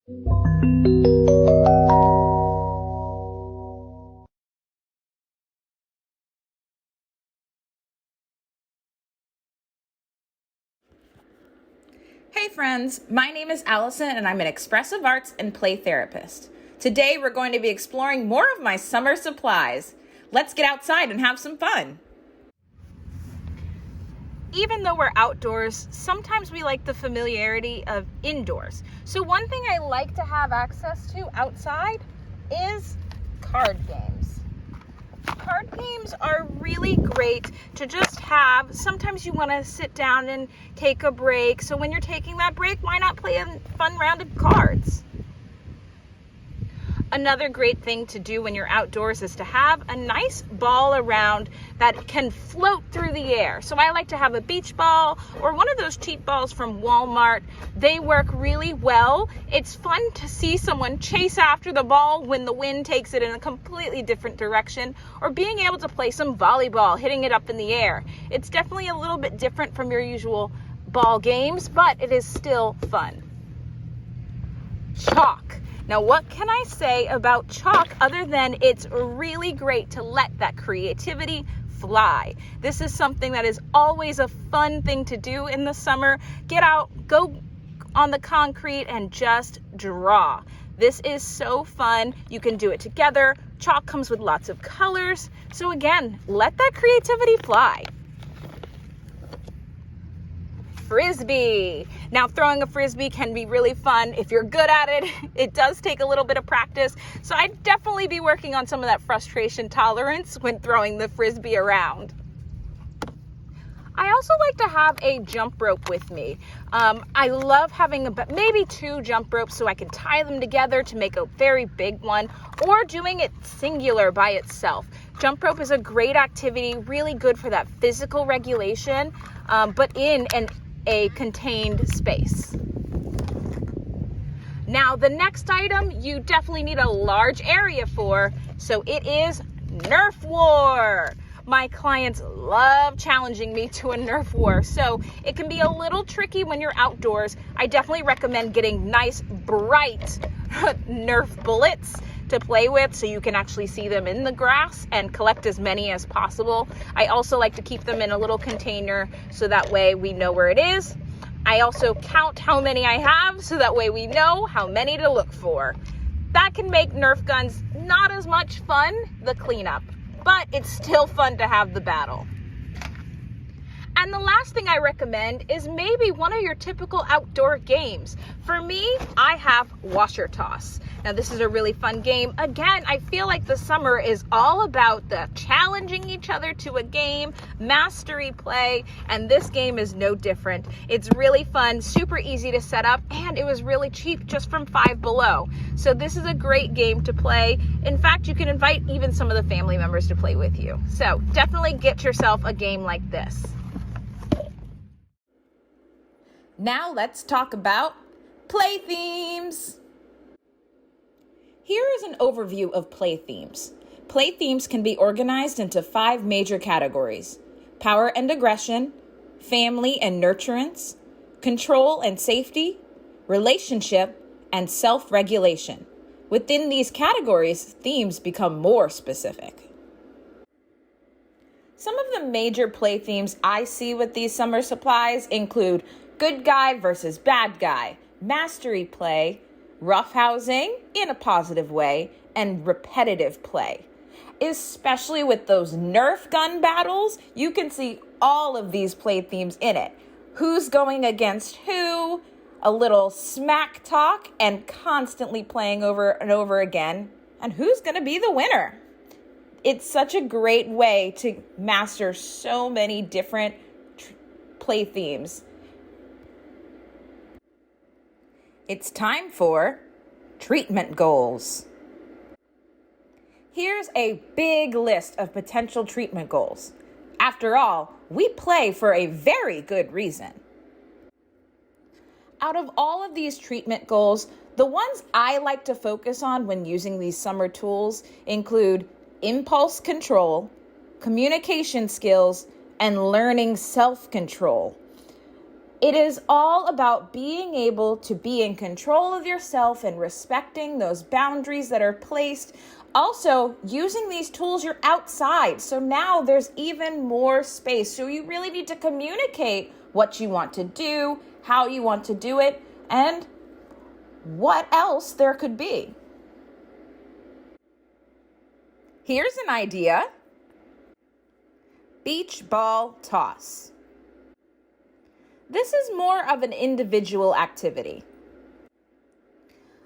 Hey friends, my name is Allison and I'm an expressive arts and play therapist. Today we're going to be exploring more of my summer supplies. Let's get outside and have some fun. Even though we're outdoors, sometimes we like the familiarity of indoors. So one thing I like to have access to outside is card games. Card games are really great to just have. Sometimes you want to sit down and take a break. So when you're taking that break, why not play a fun round of cards? Another great thing to do when you're outdoors is to have a nice ball around that can float through the air. So I like to have a beach ball or one of those cheap balls from Walmart. They work really well. It's fun to see someone chase after the ball when the wind takes it in a completely different direction, or being able to play some volleyball, hitting it up in the air. It's definitely a little bit different from your usual ball games, but it is still fun. Chalk. Now, what can I say about chalk other than it's really great to let that creativity fly? This is something that is always a fun thing to do in the summer. Get out, go on the concrete and just draw. This is so fun. You can do it together. Chalk comes with lots of colors. So again, let that creativity fly. Frisbee. Now, throwing a Frisbee can be really fun if you're good at it. It does take a little bit of practice. So I'd definitely be working on some of that frustration tolerance when throwing the Frisbee around. I also like to have a jump rope with me. I love having maybe 2 jump ropes so I can tie them together to make a very big one, or doing it singular by itself. Jump rope is a great activity, really good for that physical regulation, but in a contained space. Now, the next item you definitely need a large area for, so it is Nerf war. My clients love challenging me to a Nerf war, so it can be a little tricky when you're outdoors. I definitely recommend getting nice, bright Nerf bullets to play with so you can actually see them in the grass and collect as many as possible. I also like to keep them in a little container so that way we know where it is. I also count how many I have so that way we know how many to look for. That can make Nerf guns not as much fun, the cleanup, but it's still fun to have the battle. And the last thing I recommend is maybe one of your typical outdoor games. For me, I have washer toss. Now, this is a really fun game. Again, I feel like the summer is all about the challenging each other to a game, mastery play, and this game is no different. It's really fun, super easy to set up, and it was really cheap, just from Five Below. So this is a great game to play. In fact, you can invite even some of the family members to play with you. So definitely get yourself a game like this. Now let's talk about play themes. Here is an overview of play themes. Play themes can be organized into 5 major categories: power and aggression, family and nurturance, control and safety, relationship, and self-regulation. Within these categories, themes become more specific. Some of the major play themes I see with these summer supplies include good guy versus bad guy, mastery play, roughhousing in a positive way, and repetitive play. Especially with those Nerf gun battles, you can see all of these play themes in it. Who's going against who, a little smack talk, and constantly playing over and over again, and who's going to be the winner. It's such a great way to master so many different play themes. It's time for treatment goals. Here's a big list of potential treatment goals. After all, we play for a very good reason. Out of all of these treatment goals, the ones I like to focus on when using these summer tools include impulse control, communication skills, and learning self-control. It is all about being able to be in control of yourself and respecting those boundaries that are placed. Also, using these tools, you're outside, so now there's even more space. So you really need to communicate what you want to do, how you want to do it, and what else there could be. Here's an idea. Beach ball toss. This is more of an individual activity.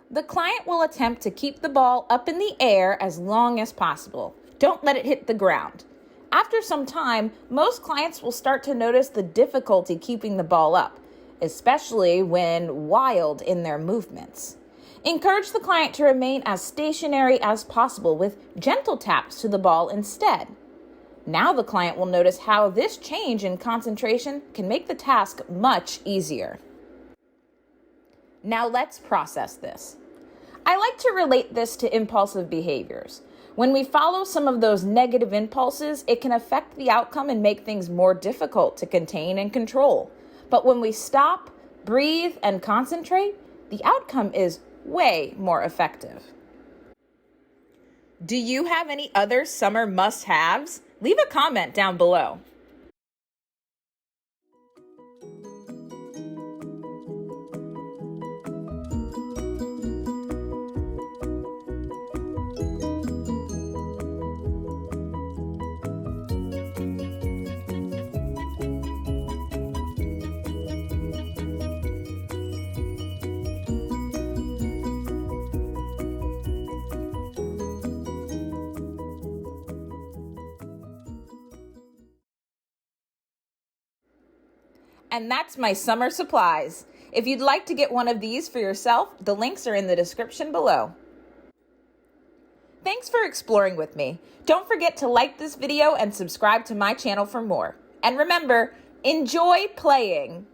The client will attempt to keep the ball up in the air as long as possible. Don't let it hit the ground. After some time, most clients will start to notice the difficulty keeping the ball up, especially when wild in their movements. Encourage the client to remain as stationary as possible with gentle taps to the ball instead. Now the client will notice how this change in concentration can make the task much easier. Now let's process this. I like to relate this to impulsive behaviors. When we follow some of those negative impulses, it can affect the outcome and make things more difficult to contain and control. But when we stop, breathe, and concentrate, the outcome is way more effective. Do you have any other summer must-haves? Leave a comment down below. And that's my summer supplies. If you'd like to get one of these for yourself, the links are in the description below. Thanks for exploring with me. Don't forget to like this video and subscribe to my channel for more. And remember, enjoy playing.